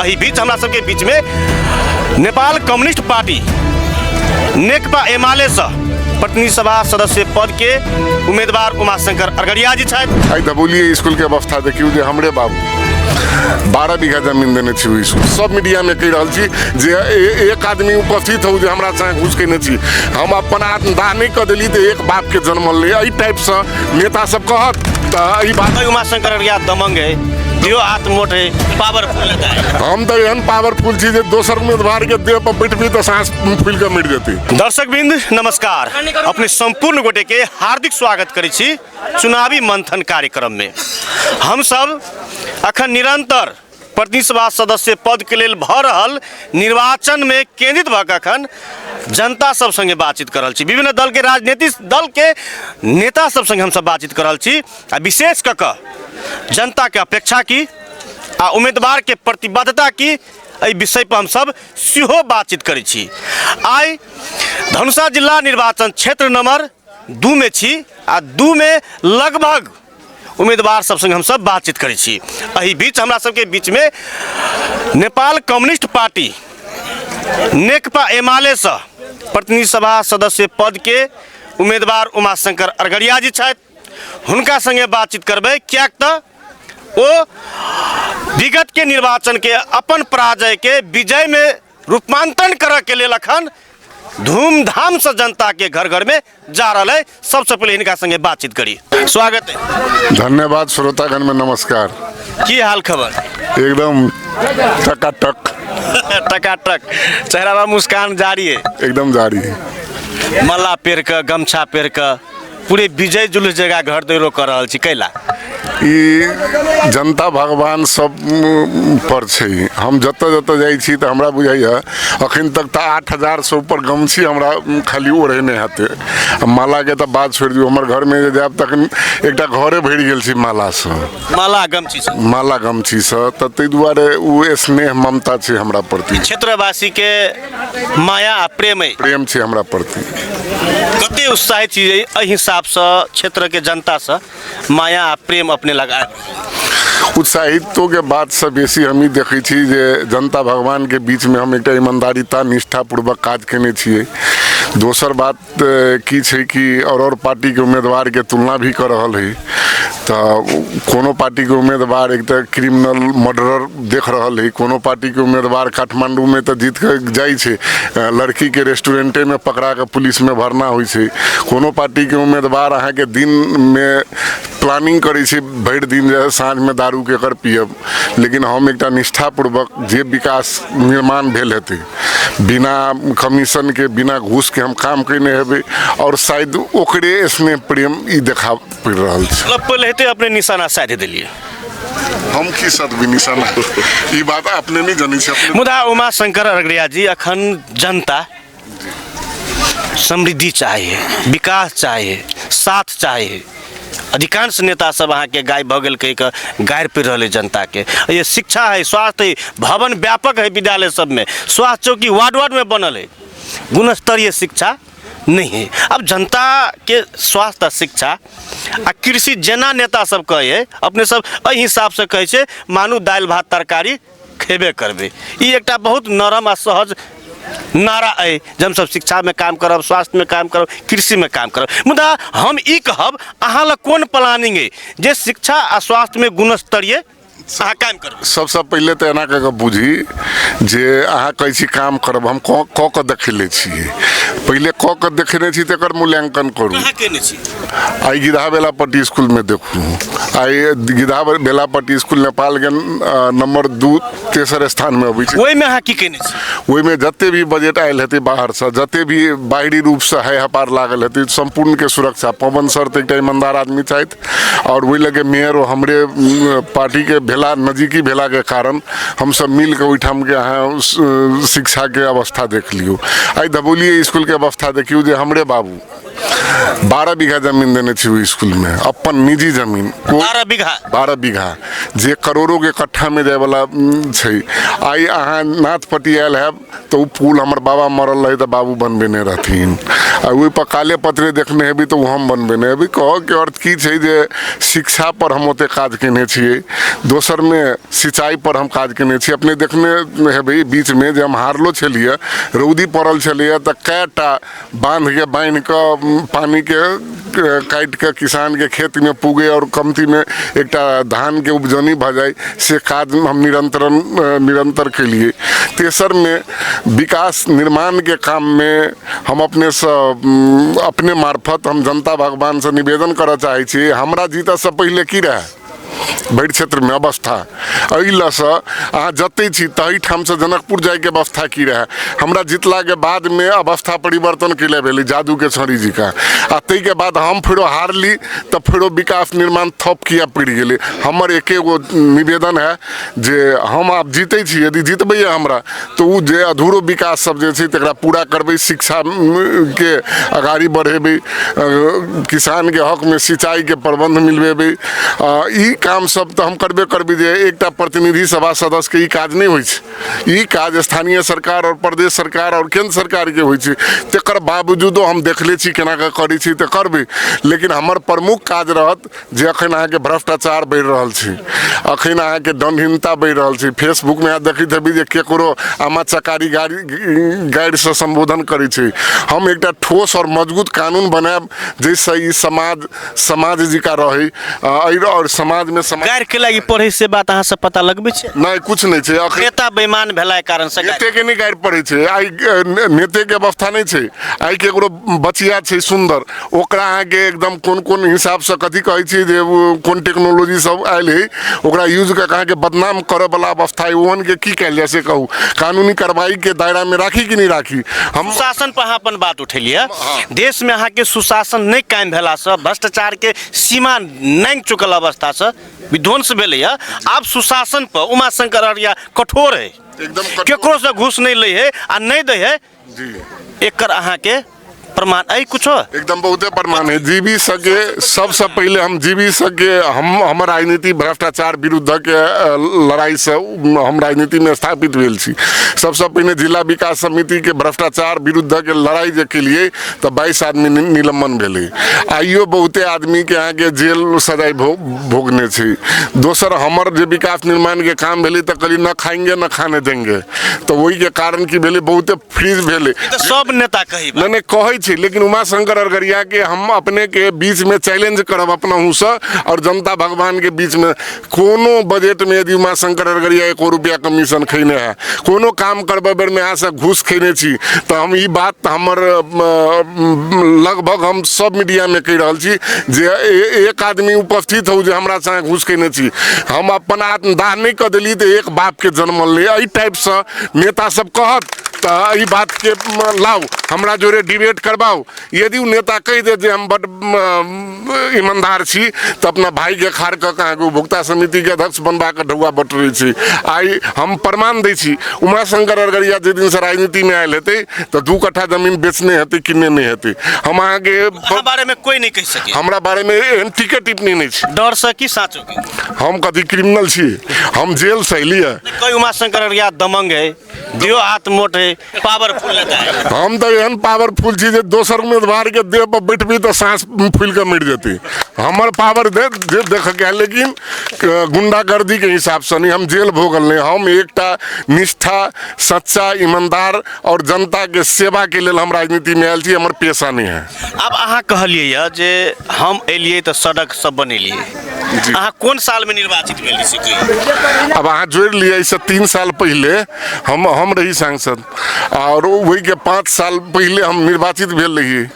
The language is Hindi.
एही बीच हमरा सबके बीच में नेपाल कम्युनिस्ट पार्टी नेकपा एमाले से प्रतिनिधि सभा सदस्य पद के उम्मीदवार उमाशंकर अरगड़िया जी छथि। आई धबोलिए स्कूल के अवस्था देखियो जे हमरे बाबू 12 बीघा जमीन देने छी स्कूल। सब मीडिया में कह रही जे एक आदमी उपस्थित हो जे हमरा संग घुस के नहीं छी, हम अपन आत्मदाह नहीं कर दिली तो एक बाप के जन्म ले एहि टाइप से नेता सब कहत तो ई बात उमाशंकर अरगड़िया दमंग है, दियो आत्मोट है, पावरफुल है। हम तो एहन पावरफुल छी जे दोसर उम्मीदवार के देह पर बैठबी तो सांस फूल के मिट जेती। दर्शक बिंद नमस्कार, अपने संपूर्ण गोटे के हार्दिक स्वागत करै छी चुनावी मंथन कार्यक्रम में। हम सब अखन निरंतर प्रतिनिधि सभा सदस्य पद के लेल भ रहल निर्वाचन में केंद्रित भऽ अखन जनता सब संगे बातचीत कर रहल छी, विभिन्न दल के राजनीतिक दल के नेता सब संगे हम सब बातचीत कर रहल छी, आ विशेष कऽ कऽ जनता के अपेक्षा की आ उम्मीदवार के प्रतिबद्धता की एहि विषय पर हम सब सेहो बातचीत करै छी। आइ धनुषा जिला निर्वाचन क्षेत्र नंबर 2 में छी आ 2 में लगभग उम्मीदवार सब संग हम सब बातचीत करै छी। एहि बीच हमरा सबके बीच में नेपाल कम्युनिस्ट पार्टी नेकपा एमाले से प्रतिनिधि सभा सदस्य पद के उम्मीदवार उमाशंकर अरगड़िया जी छथि। हुनका संगे बातचीत करबै, कियाक तऽ ओ विगत के निर्वाचन के अपन पराजय के विजय में रूपांतरण करऽ के लेल अखन धूमधाम से जनता के घर घर में जा रहा है। सबसे पहले इनका संगे बातचीत करी। स्वागत है। धन्यवाद श्रोतागण में नमस्कार। की हाल खबर? एकदम टकाटक टकाटक, चेहरा पर मुस्कान जारी है, एकदम जारी है। मल्ला पेर के गमछा पेर के पूरे विजय जुलूस जगह घर दैरो कर रहल छी, कैला ई जनता भगवान सब पर छै। हम जतऽ जतऽ जाइ छी तऽ हमरा बुझाइए अखन तक तऽ 8000 से ऊपर गमछी हमरा खाली ओढ़ेने हेतै। माला के तऽ बात छोड़ि दियौ, हमर घर में जायब तखन एकटा घरे भरि गेल छी माला से, माला गमछी से, माला गमछी से। तऽ ताहि दुआरे ओ स्नेह ममता छै हमरा प्रति, क्षेत्रवासी के माया आ प्रेम छै हमरा प्रति। कते उत्साहित छी एहि हिसाब से क्षेत्र के जनता से माया आ प्रेम अपने लगा? उत्साहितों के बात से बेसी हम ही देखै छी जे जनता भगवान के बीच में हम एकटा ईमानदारीता निष्ठापूर्वक काज केने छियै। दोसर बात की छै कि और पार्टी के उम्मीदवार के तुलना भी कर रहल है, तो कोनो पार्टी के उम्मीदवार एक क्रिमिनल मर्डरर देख रहल है, कोनो पार्टी के उम्मीदवार काठमांडू में तो जीत के जाइ छै, लड़की के रेस्टोरेंटे में पकड़ा के पुलिस में भरना होइ छै। कोनो पार्टी के उम्मीदवार अहाँ के दिन में प्लानिंग करै छै, भरि दिन साँझ में दारू के कर पियब। लेकिन हम एकटा निष्ठापूर्वक जे विकास निर्माण भेल हेतै बिना कमीशन के बिना घूस के हम काम केने हेबै, और शायद ओकरे स्नेह प्रेम ई देखा पड़ि रहल छै। पहले हेतै अपने निशाना साधि देलिए, हम की सदबी निशाना ई बात अपने नहीं जानी छै। मुदा उमाशंकर अरगड़िया जी, अखन जनता समृद्धि चाहिए, विकास चाहिए, साथ चाहिए। अधिकांश नेता सब अहाँ के गाय भगल कह के गायर पे रहे जनता के। ये शिक्षा है, स्वास्थ्य है, भवन व्यापक है, विद्यालय सब में स्वास्थ्य चौकी वार्ड वार्ड में बनल है, गुणस्तरीय शिक्षा नहीं है। अब जनता के स्वास्थ्य शिक्षा आ कृषि जेना नेता सब कहे, अपने सब एहि हिसाब से कहे छे मानू दाल भात तरकारी खेबे करबे। ई एकटा बहुत नरम आ सहज नारा है, जब हम सब शिक्षा में काम करब, स्वास्थ्य में काम करब, कृषि में काम करब। मुदा हम ई कहब अहाँ ला कोन प्लानिंग है जे शिक्षा आ स्वास्थ्य में गुणस्तरीय अहाँ काम करब? सबसे पहले तो एना कऽ बुझी जे अहाँ कहै छी काम करब, हम कऽ कऽ देखले छियै। पहले कऽ कऽ देखने छी तकर मूल्यांकन करू। कहाँ केने छी? आई गिधा बेलापट्टी स्कूल में देखू, आई गिधा बेलापट्टी स्कूल नेपाल के नंबर 2 तेसर स्थान में अबै छै। ओहि में अहाँ की केने छी? ओहि में जते भी बजट आयल हेतै बाहर से, जते भी बाहरी रूप से है हपार लागल हेतै, संपूर्ण के सुरक्षा पवन सर तो एकटा ईमानदार आदमी छथि, और वही लगे मेयर हमरे पार्टी के भेला नजदीकी भेला के कारण हम सब मिल के ओहिठाम के अहाँ शिक्षा के अवस्था देख लियो। आई धबोलिए स्कूल के अवस्था देखियो जे हमरे बाबू 12 बीघा जमीन देने छी ओहि स्कूल में, अपन निजी जमीन 12 बीघा जे करोड़ों के कट्ठा में जाए वाला छै। आई अहाँ नाथपट्टी आयल है तो पुल हमर बाबा मरल रहे तो बाबू बनबेने रहथिन। ओहि पर काले पत्रे देखने हेबी तो हम बनबे नहीं हेबी। कह के अर्थ की छै जे शिक्षा पर हम ओते काज केने छियै, दोसर में सिंचाई पर हम काज केने छियै। अपने देखने हेबी बीच में जे हम हारलो छलिए, रौदी पड़ल छलिए तो कैटा बांध के बांध के पानी के काट के किसान के खेत में पुगे और कमती में एक धान के उपजनी भ जाए, से काज हम निरंतर के लिए। तेसर में विकास निर्माण के काम में हम अपने मार्फत हम जनता भगवान से निवेदन करऽ चाहे छी, हमरा जीतऽ से पहले की रहे भरि क्षेत्र में अवस्था, एहि लऽ से अहाँ जतै छी तही ठाम से जनकपुर जाए के अवस्था की रहे। हमरा जितला के बाद में अवस्था परिवर्तन के लिए भेलै जादू के छोरी जी का, आ तै के बाद हम फेरो हारली तो फेरो विकास निर्माण थप किया पड़ गेलै। हमर एके गो निवेदन है जे हम आब जीतै छी, यदि जीतबै हमरा तो उ जे अधूरो विकास सब जे छै तकरा पूरा करबै, शिक्षा के आगाड़ी बढ़ेबै, किसान के हक में सिंचाई के प्रबंध मिलवेबै। ई काम सब तो हम करबे करबै जे एकटा प्रतिनिधि सभा सदस्य के ई काज नहीं होइ छै, ई काज स्थानीय सरकार और प्रदेश सरकार और केंद्र सरकार के होइ छै। तकर बावजूदो हम देखले छी केना के करै छी तऽ करबै, लेकिन हमर प्रमुख काज रहत जे अखन अहाँके भ्रष्टाचार बढ़ि रहल छै, अखन अहाँके दंडहीनता बढ़ि रहल छै। फेसबुक में अहाँ देखैत हेबै जे केकरो आमा चकारी गाड़ी से संबोधन करै छै। हम एकटा ठोस और मजबूत कानून बनायब जैसे ई समाज जी का रहे और समाज में गाड़ के लागी पढ़े से बात अहाँ से पता लगबे छै? नहीं, कुछ नहीं छै। नेता बेईमान भेला कारण से नेते के नहीं गाड़ पड़े छै, आई नेते के अवस्था नहीं छै। आई केकरो बचिया छै सुंदर, ओकरा अहाँ के एकदम कोन हिसाब से कथी कहै छै जे कोन टेक्नोलॉजी सब आयल है, ओकरा यूज के अहाँ के बदनाम करे वाला अवस्था है। ओहन के की कहल जैसे कहू कानूनी कार्रवाई के दायरा में राखी कि नहीं राखी? हम सुशासन पर अहाँ अपन बात उठेलिए। देश में अहाँ के सुशासन नहीं कायम भेला से, भ्रष्टाचार के सीमा नांग चुकल अवस्था से विध्वंस भेलै है। आब सुशासन पर उमाशंकर अररिया कठोर है, एकदम केकरो से घूस नहीं ले है आ नहीं दे है जी। एकर अहाँ के प्रमाण आई कुछ एकदम बहुते प्रमाण है। जीवी सके सबसे पहले हम जीवी सके हम राजनीति भ्रष्टाचार विरुद्ध के लड़ाई से हम राजनीति में स्थापित भेल छी। सबसे पहले जिला विकास समिति के भ्रष्टाचार विरुद्ध के लड़ाई जे के लिए तो 22 आदमी निलंबन भेले। आइयो बहुते आदमी के यहाँ के जेल सजाई भोगने छी। दोसर हमर जे विकास निर्माण के काम भेले तो कभी न खाएंगे न खाने देंगे, तो वही के कारण की भेले बहुते फ्रीज भेले। सब नेता कही मैंने कहे छी, लेकिन उमाशंकर अररिया के हम अपने के बीच में चैलेंज करब अपना से और जनता भगवान के बीच में। कोनो बजट में यदि उमाशंकर अररिया 1 रुपया कमीशन खैने है, कोनो काम करबे बेर में यहाँ से घूस खैने छी, तो हम ई बात हमर लगभग हम सब मीडिया में कह रहा छी जे एक आदमी उपस्थित हो जे हमरा से घूस खैने छी, हम अपन आत्मदाह नहीं कर दिली तो एक बाप के जन्म ले। एहि टाइप से नेता सब कहत तो ई बात के लाओ हमरा जोरे डिबेट करवाओ। यदि उ नेता कह दे जे हम बड़ ईमानदार छी तो अपना भाई के खार के कहाँ के उपभोक्ता समिति के अध्यक्ष बनवा के ढौआ बटोरे छी। आई हम प्रमाण दै छी, उमाशंकर अररिया जे दिन से राजनीति में आयल हेतै तो 2 कट्ठा जमीन बेचने हेतै किन्ने नहीं हेतै। हम अहाँ के बारे में कोई नहीं कह सके, हमरा बारे में एहन टिकट टिप्पणी नहीं छै। डर से की साचो के हम कथी क्रिमिनल छी? हम जेल से एलिए। कोई उमाशंकर अररिया दमंग है, दियो हाथ मोट है, पावरफुल नेता है। हम तो एहन पावरफुल छी जे दोसर उम्मीदवार के देह पर बैठबी तो सांस फूल के मिट जेती। हमर पावर देख के, लेकिन गुंडागर्दी के हिसाब से नहीं, हम जेल भोगल नहीं। हम एकटा निष्ठा सच्चा ईमानदार और जनता के सेवा के लिए हम राजनीति में आयल छी, हमर पेशा नहीं है। अब अहाँ कहलिए जे हम एलिए तो सड़क सब बनेलिए, अहाँ कौन साल में निर्वाचित भेलिए से कहिए? अब अहाँ जोड़ लिए इससे 3 साल पहले हम रही सांसद और वही के 5 साल पहले हम निर्वाचित भेल रहिए।